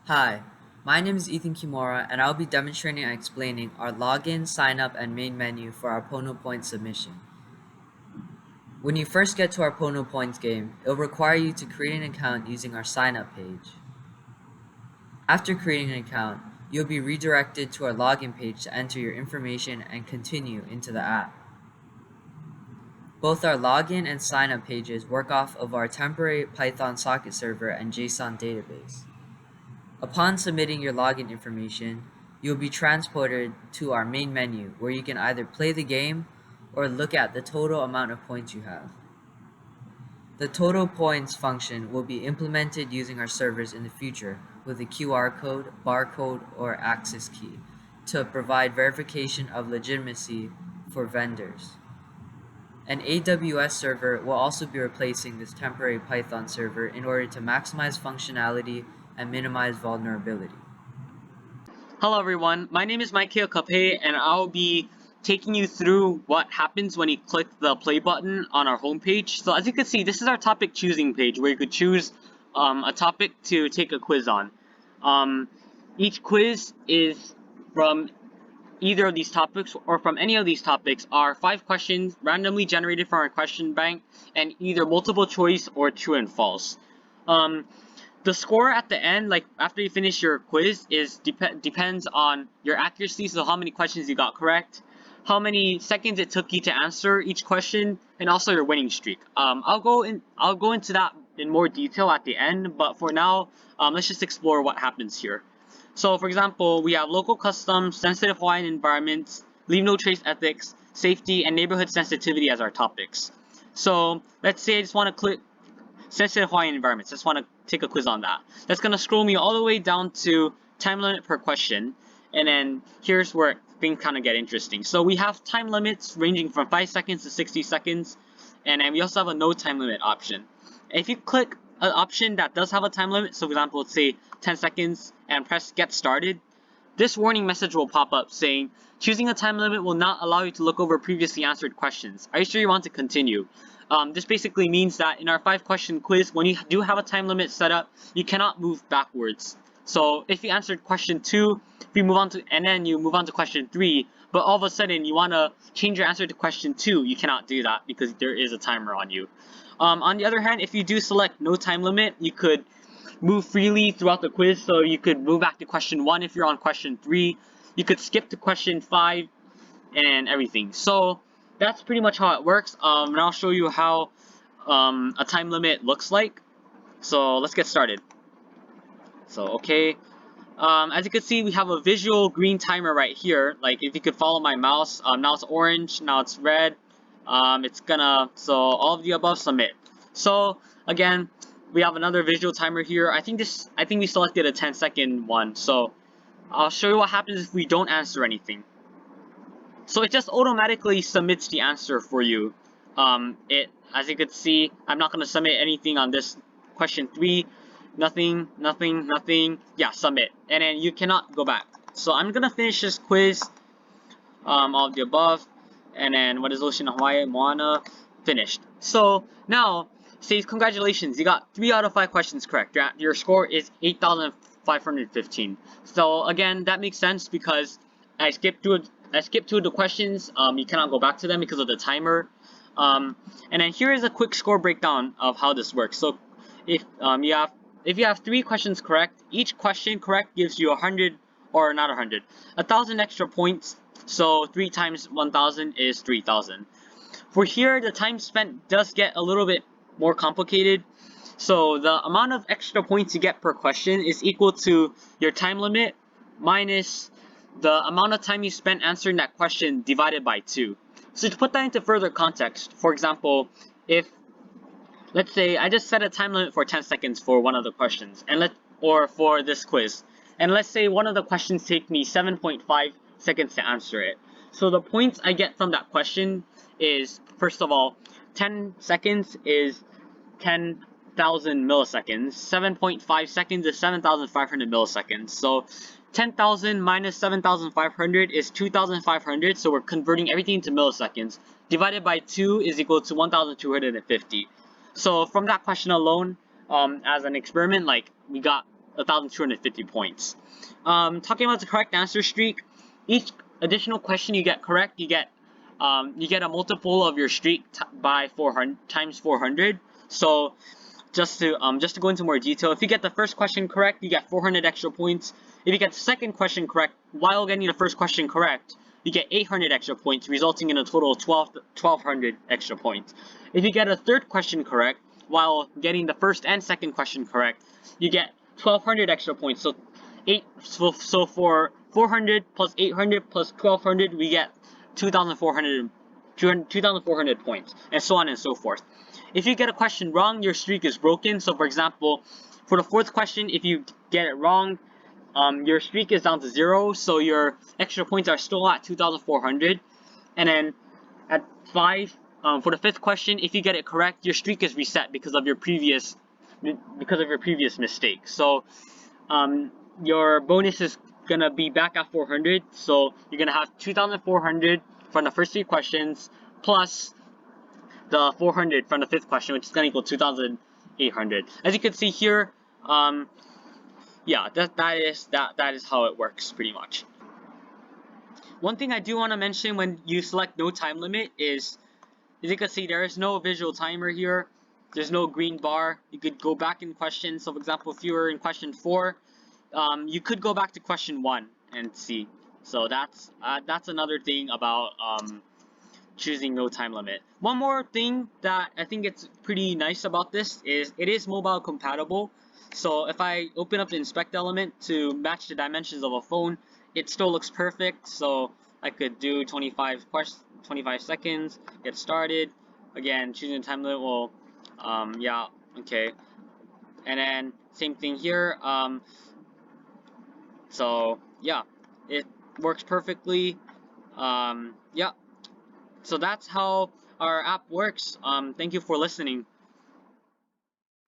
Hi, my name is Ethan Kimura, and I'll be demonstrating and explaining our login, sign up, and main menu for our Pono Points submission. When you first get to our Pono Points game, it'll require you to create an account using our sign up page. After creating an account, you'll be redirected to our login page to enter your information and continue into the app. Both our login and sign up pages work off of our temporary Python socket server and JSON database. Upon submitting your login information, you will be transported to our main menu where you can either play the game or look at the total amount of points you have. The total points function will be implemented using our servers in the future with a QR code, barcode, or access key to provide verification of legitimacy for vendors. An AWS server will also be replacing this temporary Python server in order to maximize functionality and minimize vulnerability. Hello everyone, my name is Michael Kape and I'll be taking you through what happens when you click the play button on our homepage. So as you can see, this is our topic choosing page where you could choose a topic to take a quiz on. Each quiz is from either of these topics or from any of these topics are 5 questions randomly generated from our question bank and either multiple choice or true and false. The score at the end, like after you finish your quiz, is depends on your accuracy. So how many questions you got correct, how many seconds it took you to answer each question, and also your winning streak. I'll go into that in more detail at the end, but for now, let's just explore what happens here. So for example, we have local customs, sensitive Hawaiian environments, leave no trace ethics, safety, and neighborhood sensitivity as our topics. So let's say I just want to click sensitive Hawaiian environments. Just want to take a quiz on that. That's going to scroll me all the way down to time limit per question. And then here's where things kind of get interesting. So we have time limits ranging from 5 seconds to 60 seconds. And then we also have a no time limit option. If you click an option that does have a time limit, so for example, let's say 10 seconds and press get started, this warning message will pop up saying, choosing a time limit will not allow you to look over previously answered questions. Are you sure you want to continue? This basically means that in our 5-question quiz, when you do have a time limit set up, you cannot move backwards. So if you answered question 2, if you move on to, and then you move on to question 3, but all of a sudden you want to change your answer to question 2, you cannot do that because there is a timer on you. On the other hand, if you do select no time limit, you could move freely throughout the quiz. So you could move back to question 1 if you're on question 3. You could skip to question 5 and everything. So that's pretty much how it works. And I'll show you how a time limit looks like. So let's get started. So okay, as you can see, we have a visual green timer right here. Like if you could follow my mouse, now it's orange, now it's red. It's gonna, so all of the above, submit. So again, we have another visual timer here. I think we selected a 10-second one. So I'll show you what happens if we don't answer anything. So it just automatically submits the answer for you. As you can see, I'm not gonna submit anything on this question 3. Nothing. Yeah, submit. And then you cannot go back. So I'm gonna finish this quiz, all of the above. And then what is Ocean Hawaii, Moana, finished. So now, says congratulations, you got 3 out of 5 questions correct. Your score is 8,515. So again, that makes sense because I skipped two of the questions. You cannot go back to them because of the timer. And then here is a quick score breakdown of how this works. So if you have 3 questions correct, each question correct gives you 100, or not 100, 1,000 extra points. So 3 times 1,000 is 3,000. For here, the time spent does get a little bit more complicated. So the amount of extra points you get per question is equal to your time limit minus the amount of time you spent answering that question divided by 2. So to put that into further context, for example, if let's say I just set a time limit for 10 seconds for one of the questions, or for this quiz, and let's say one of the questions take me 7.5 seconds to answer it. So the points I get from that question is, first of all, 10 seconds is 10,000 milliseconds. 7.5 seconds is 7,500 milliseconds. So 10,000 minus 7,500 is 2,500. So we're converting everything to milliseconds. Divided by 2 is equal to 1,250. So from that question alone, as an experiment, like we got 1,250 points. Talking about the correct answer streak, each additional question you get correct, you get a multiple of your streak by 400 times 400. So just to go into more detail, if you get the first question correct, you get 400 extra points. If you get the second question correct while getting the first question correct, you get 800 extra points, resulting in a total of 1,200 extra points. If you get a third question correct while getting the first and second question correct, you get 1,200 extra points. So for 400 plus 800 plus 1,200, we get 2,400 points, and so on and so forth. If you get a question wrong, your streak is broken. So for example, for the fourth question, if you get it wrong, your streak is down to 0, so your extra points are still at 2,400. And then at 5, for the fifth question, if you get it correct, your streak is reset because of your previous mistake. So your bonus is gonna be back at 400. So you're gonna have 2,400 from the first 3 questions plus the 400 from the fifth question, which is gonna equal 2,800. As you can see here, yeah, that is how it works pretty much. One thing I do want to mention when you select no time limit is, as you can see, there is no visual timer here. There's no green bar. You could go back in questions. So for example, if you were in question 4, you could go back to question 1 and see. So that's another thing about choosing no time limit. One more thing that I think it's pretty nice about this is it is mobile compatible. So if I open up the inspect element to match the dimensions of a phone, it still looks perfect. So I could do 25 seconds, get started. Again, choosing the time limit will, yeah, okay. And then same thing here. So yeah, it works perfectly. Yeah. So that's how our app works. Thank you for listening.